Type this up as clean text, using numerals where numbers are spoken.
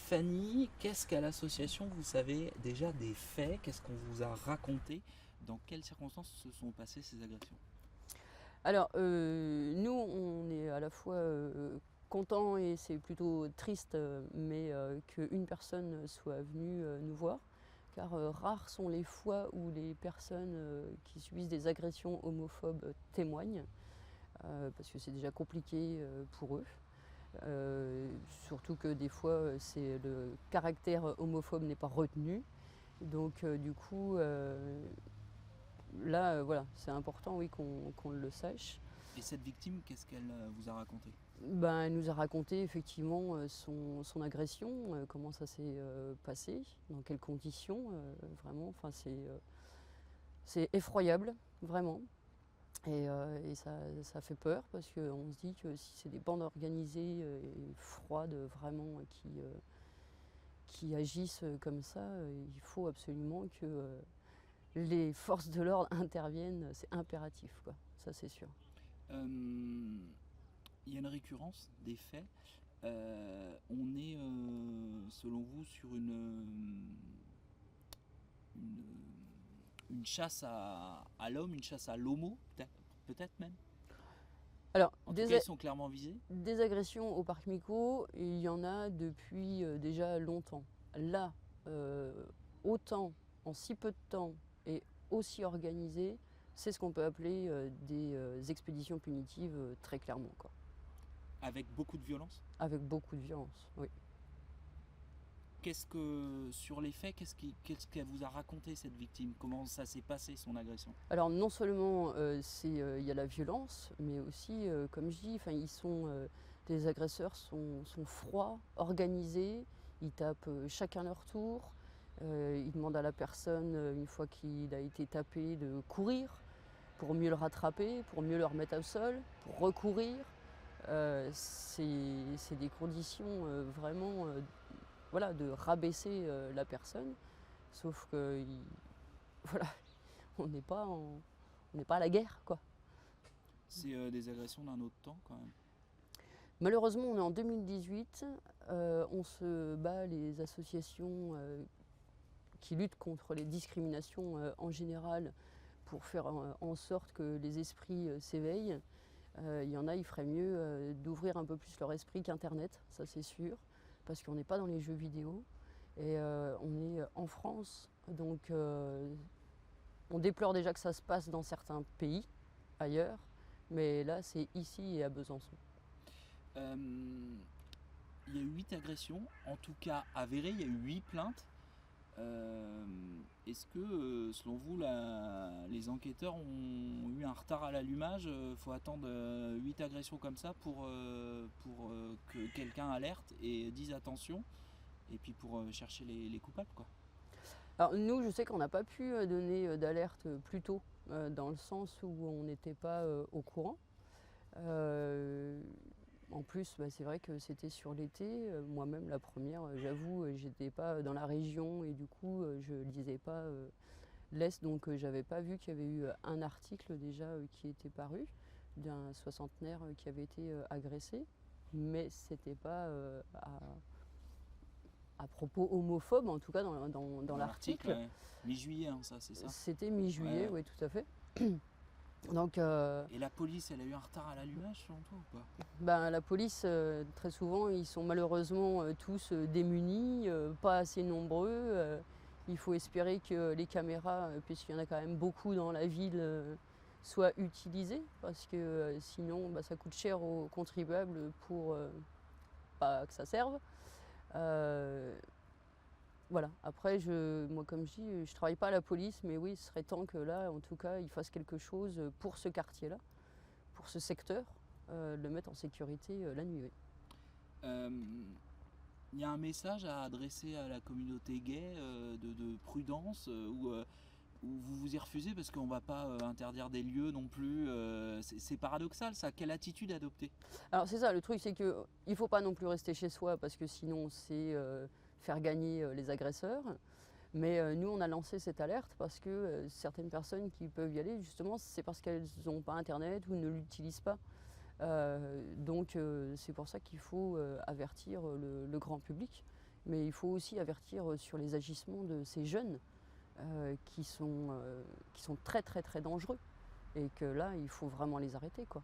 Fanny, qu'est-ce qu'à l'association vous savez déjà des faits? Qu'est-ce qu'on vous a raconté? Dans quelles circonstances se sont passées ces agressions? Alors, nous, on est à la fois content et c'est plutôt triste, mais qu'une personne soit venue nous voir, car rares sont les fois où les personnes qui subissent des agressions homophobes témoignent, parce que c'est déjà compliqué pour eux. Surtout que des fois, le caractère homophobe n'est pas retenu. Donc, du coup, là, voilà, c'est important, oui, qu'on le sache. Et cette victime, qu'est-ce qu'elle vous a raconté? Ben, elle nous a raconté effectivement son agression, comment ça s'est passé, dans quelles conditions, vraiment. Enfin, c'est effroyable, vraiment. Et ça fait peur parce qu'on se dit que si c'est des bandes organisées et froides, vraiment, qui agissent comme ça, il faut absolument que les forces de l'ordre interviennent. C'est impératif, quoi. Ça, c'est sûr. Euh, Il y a une récurrence des faits. On est, selon vous, sur une, une chasse à l'homme, une chasse à l'homo, peut-être même. Alors, En tout cas, ils sont clairement visés. des agressions au parc Mico, il y en a depuis déjà longtemps. Là, euh, autant en si peu de temps et aussi organisé, c'est ce qu'on peut appeler des expéditions punitives très clairement, quoi. Avec beaucoup de violence. Avec beaucoup de violence, oui. Qu'est-ce que, sur les faits, qu'est-ce qu'elle vous a raconté cette victime? Comment ça s'est passé son agression? Alors non seulement il y a la violence, mais aussi, comme je dis, les agresseurs sont froids, organisés, ils tapent chacun leur tour, ils demandent à la personne, une fois qu'il a été tapé, de courir pour mieux le rattraper, pour mieux le remettre au sol, pour recourir. C'est des conditions vraiment voilà, de rabaisser la personne, sauf que voilà, on n'est pas en, on n'est pas à la guerre, quoi. C'est des agressions d'un autre temps quand même. Malheureusement, on est en 2018, on se bat, les associations qui luttent contre les discriminations en général, pour faire en sorte que les esprits s'éveillent. Il y en a, il ferait mieux d'ouvrir un peu plus leur esprit qu'Internet, ça c'est sûr, parce qu'on n'est pas dans les jeux vidéo. Et on est en France, donc on déplore déjà que ça se passe dans certains pays, ailleurs, mais là c'est ici et à Besançon. Euh, il y a eu 8 agressions, en tout cas avérées, il y a eu 8 plaintes. Est-ce que, selon vous, les enquêteurs ont eu un retard à l'allumage? Il faut attendre 8 agressions comme ça pour que quelqu'un alerte et dise attention, et puis pour chercher les coupables, quoi. Alors nous, je sais qu'on n'a pas pu donner d'alerte plus tôt, dans le sens où on n'était pas au courant. Euh, En plus, bah, c'est vrai que c'était sur l'été. Moi-même, la première, j'avoue, j'étais pas dans la région et du coup, je lisais pas l'Est, donc j'avais pas vu qu'il y avait eu un article déjà qui était paru d'un soixantenaire qui avait été agressé, mais c'était pas à propos homophobe, en tout cas dans Dans l'article, l'article. ouais. Mi-juillet, hein, ça, c'est ça. C'était mi-juillet, Ouais. oui, tout à fait. Donc, Et la police, elle a eu un retard à l'allumage, selon toi, ou pas? ben, la police, très souvent, ils sont malheureusement tous démunis, pas assez nombreux. Il faut espérer que les caméras, puisqu'il y en a quand même beaucoup dans la ville, soient utilisées, parce que sinon, bah, ça coûte cher aux contribuables pour pas que ça serve. Euh, voilà. Après, moi, comme je dis, je travaille pas à la police, mais oui, ce serait temps que là, en tout cas, ils fassent quelque chose pour ce quartier-là, pour ce secteur, le mettre en sécurité la nuit. Oui. Euh, Il y a un message à adresser à la communauté gay de prudence où vous vous y refusez parce qu'on ne va pas interdire des lieux non plus. C'est paradoxal ça. Quelle attitude adopter? Alors c'est ça, le truc c'est qu'il ne faut pas non plus rester chez soi parce que sinon c'est faire gagner les agresseurs. Mais nous on a lancé cette alerte parce que certaines personnes qui peuvent y aller justement c'est parce qu'elles n'ont pas internet ou ne l'utilisent pas. Donc c'est pour ça qu'il faut avertir le grand public. Mais il faut aussi avertir sur les agissements de ces jeunes qui sont très très très dangereux. Et que là, il faut vraiment les arrêter, quoi.